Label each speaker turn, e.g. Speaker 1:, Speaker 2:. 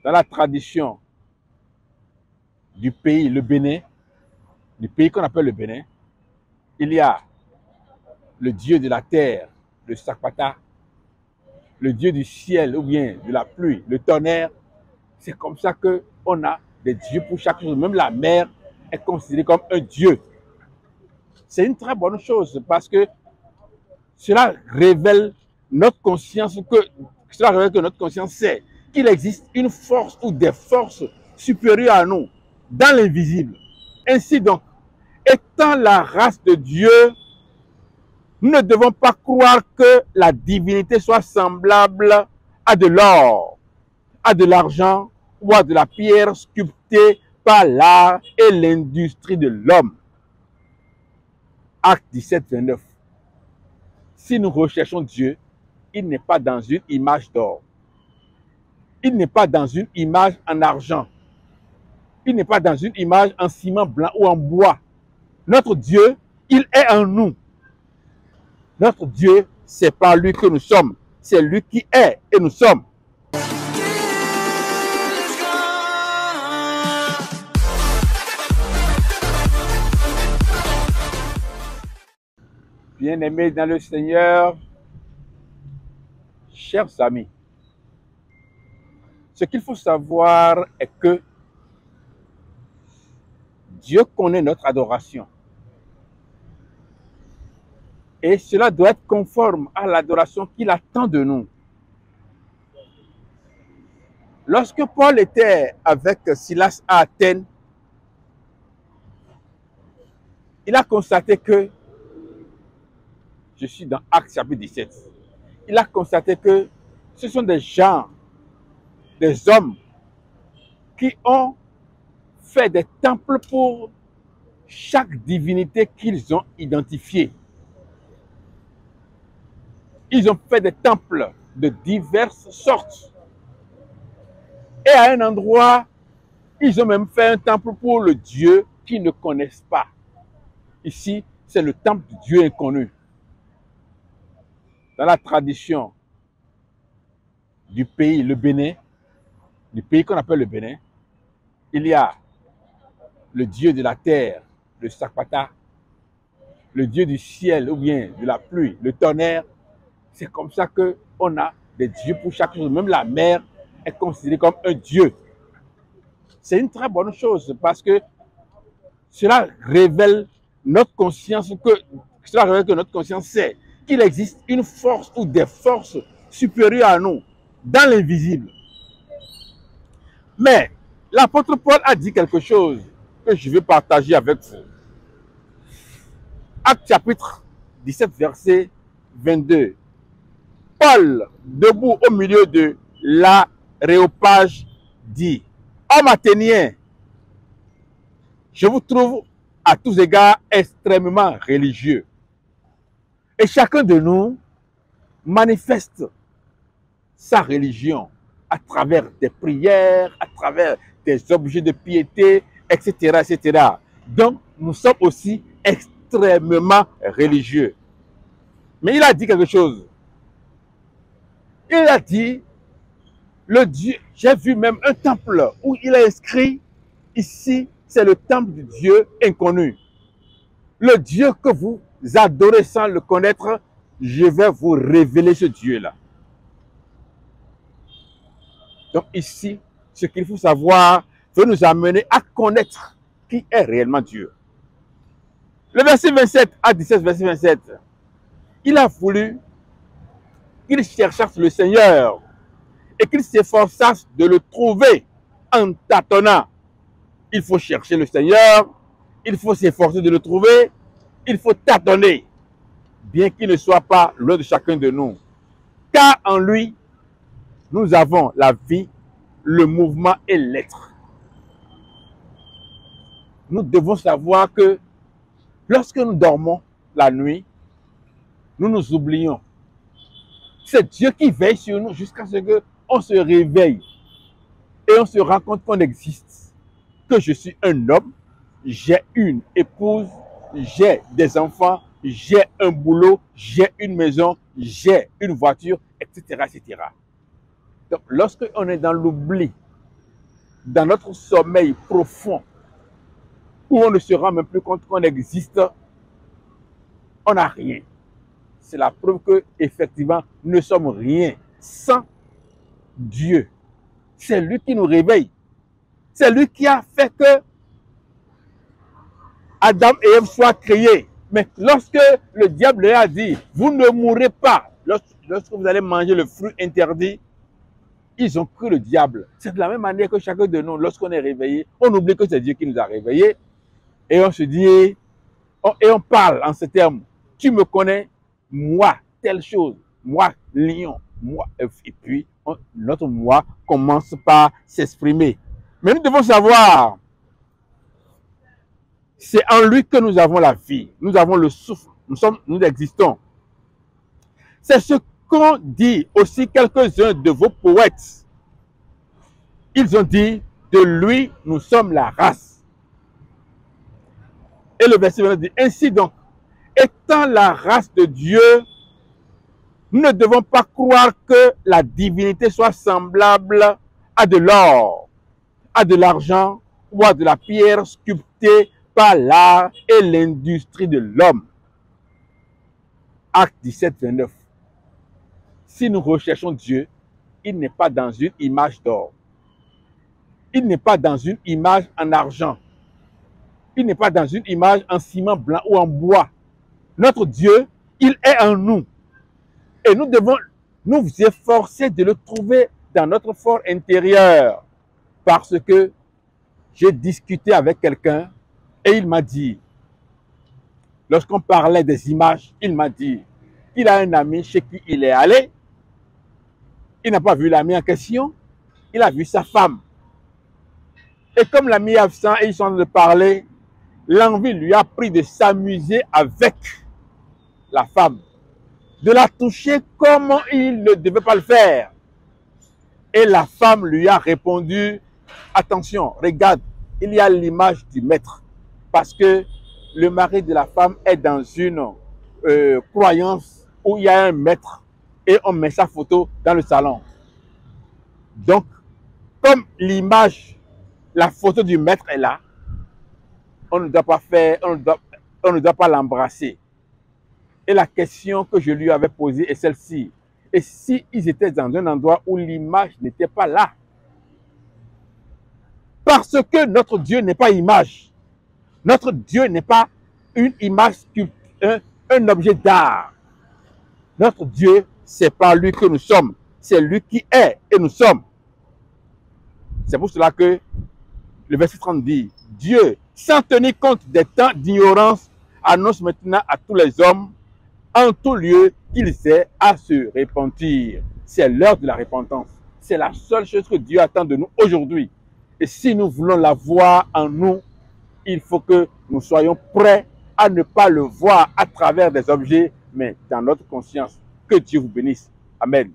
Speaker 1: Dans la tradition du pays, le Bénin, du pays qu'on appelle le Bénin, il y a le dieu de la terre, le Sakpata, le dieu du ciel ou bien de la pluie, le tonnerre. C'est comme ça qu'on a des dieux pour chaque chose. Même la mer est considérée comme un dieu. C'est une très bonne chose parce que cela révèle notre conscience cela révèle que notre conscience sait qu'il existe une force ou des forces supérieures à nous dans l'invisible. Ainsi donc, étant la race de Dieu, nous ne devons pas croire que la divinité soit semblable à de l'or, à de l'argent ou à de la pierre sculptée par l'art et l'industrie de l'homme. Acte 17, 29. Si nous recherchons Dieu, il n'est pas dans une image d'or. Il n'est pas dans une image en argent. Il n'est pas dans une image en ciment blanc ou en bois. Notre Dieu, il est en nous. Notre Dieu, c'est par lui que nous sommes. C'est lui qui est et nous sommes. Bien-aimés dans le Seigneur, chers amis, ce qu'il faut savoir est que Dieu connaît notre adoration. Et cela doit être conforme à l'adoration qu'il attend de nous. Lorsque Paul était avec Silas à Athènes, il a constaté que, je suis dans Actes chapitre 17, il a constaté que ce sont des gens, des hommes qui ont fait des temples pour chaque divinité qu'ils ont identifiée. Ils ont fait des temples de diverses sortes. Et à un endroit, ils ont même fait un temple pour le Dieu qu'ils ne connaissent pas. Ici, c'est le temple du Dieu inconnu. Dans la tradition du pays, le Bénin, du pays qu'on appelle le Bénin, il y a le dieu de la terre, le Sakpata, le dieu du ciel ou bien de la pluie, le tonnerre. C'est comme ça qu'on a des dieux pour chaque chose. Même la mer est considérée comme un dieu. C'est une très bonne chose parce que cela révèle notre conscience cela révèle que notre conscience sait qu'il existe une force ou des forces supérieures à nous dans l'invisible. Mais l'apôtre Paul a dit quelque chose que je vais partager avec vous. Acte chapitre 17, verset 22. Paul, debout au milieu de l'aréopage, dit: Hommes athéniens, je vous trouve à tous égards extrêmement religieux. Et chacun de nous manifeste sa religion à travers des prières, à travers des objets de piété, etc., etc. Donc, nous sommes aussi extrêmement religieux. Mais il a dit quelque chose. Il a dit, le Dieu, j'ai vu même un temple où il a inscrit, ici, c'est le temple du Dieu inconnu. Le Dieu que vous adorez sans le connaître, je vais vous révéler ce Dieu-là. Donc ici, ce qu'il faut savoir veut nous amener à connaître qui est réellement Dieu. Le verset 27 à 17, verset 27, il a voulu qu'il cherchasse le Seigneur et qu'il s'efforçasse de le trouver en tâtonnant. Il faut chercher le Seigneur, il faut s'efforcer de le trouver, il faut tâtonner, bien qu'il ne soit pas loin de chacun de nous. Car en lui, nous avons la vie, le mouvement et l'être. Nous devons savoir que lorsque nous dormons la nuit, nous nous oublions. C'est Dieu qui veille sur nous jusqu'à ce qu'on se réveille et on se rend compte qu'on existe, que je suis un homme, j'ai une épouse, j'ai des enfants, j'ai un boulot, j'ai une maison, j'ai une voiture, etc., etc. Donc, lorsqu'on est dans l'oubli, dans notre sommeil profond, où on ne se rend même plus compte qu'on existe, on n'a rien. C'est la preuve que, effectivement, nous ne sommes rien sans Dieu. C'est lui qui nous réveille. C'est lui qui a fait que Adam et Ève soient créés. Mais lorsque le diable leur a dit, vous ne mourrez pas, lorsque vous allez manger le fruit interdit, ils ont cru le diable. C'est de la même manière que chacun de nous, lorsqu'on est réveillé, on oublie que c'est Dieu qui nous a réveillés. Et on se dit, et on parle en ces termes. Tu me connais, moi, telle chose, moi, lion, moi. Et puis, notre moi commence par s'exprimer. Mais nous devons savoir, c'est en lui que nous avons la vie. Nous avons le souffle. Nous existons. C'est ce qu'ont dit aussi quelques-uns de vos poètes. Ils ont dit, de lui, nous sommes la race. Et le verset 29 dit, ainsi donc, étant la race de Dieu, nous ne devons pas croire que la divinité soit semblable à de l'or, à de l'argent ou à de la pierre sculptée par l'art et l'industrie de l'homme. Acte 17, 29. Si nous recherchons Dieu, il n'est pas dans une image d'or. Il n'est pas dans une image en argent. Il n'est pas dans une image en ciment blanc ou en bois. Notre Dieu, il est en nous. Et nous devons nous efforcer de le trouver dans notre fort intérieur. Parce que j'ai discuté avec quelqu'un et il m'a dit, lorsqu'on parlait des images, il m'a dit qu'il a un ami chez qui il est allé. Il n'a pas vu l'ami en question, il a vu sa femme. Et comme l'ami est absent et ils sont en train de parler, l'envie lui a pris de s'amuser avec la femme, de la toucher comme il ne devait pas le faire. Et la femme lui a répondu, attention, regarde, il y a l'image du maître. Parce que le mari de la femme est dans une croyance où il y a un maître et on met sa photo dans le salon. Donc, comme l'image, la photo du maître est là, on ne doit pas faire, on ne doit pas l'embrasser. Et la question que je lui avais posée est celle-ci. Et si ils étaient dans un endroit où l'image n'était pas là? Parce que notre Dieu n'est pas image. Notre Dieu n'est pas une image, un objet d'art. Notre Dieu, c'est par lui que nous sommes. C'est lui qui est et nous sommes. C'est pour cela que le verset 30 dit, Dieu, sans tenir compte des temps d'ignorance, annonce maintenant à tous les hommes, en tout lieu, qu'ils aient à se repentir. C'est l'heure de la repentance. C'est la seule chose que Dieu attend de nous aujourd'hui. Et si nous voulons la voir en nous, il faut que nous soyons prêts à ne pas le voir à travers des objets, mais dans notre conscience. Que Dieu vous bénisse. Amen.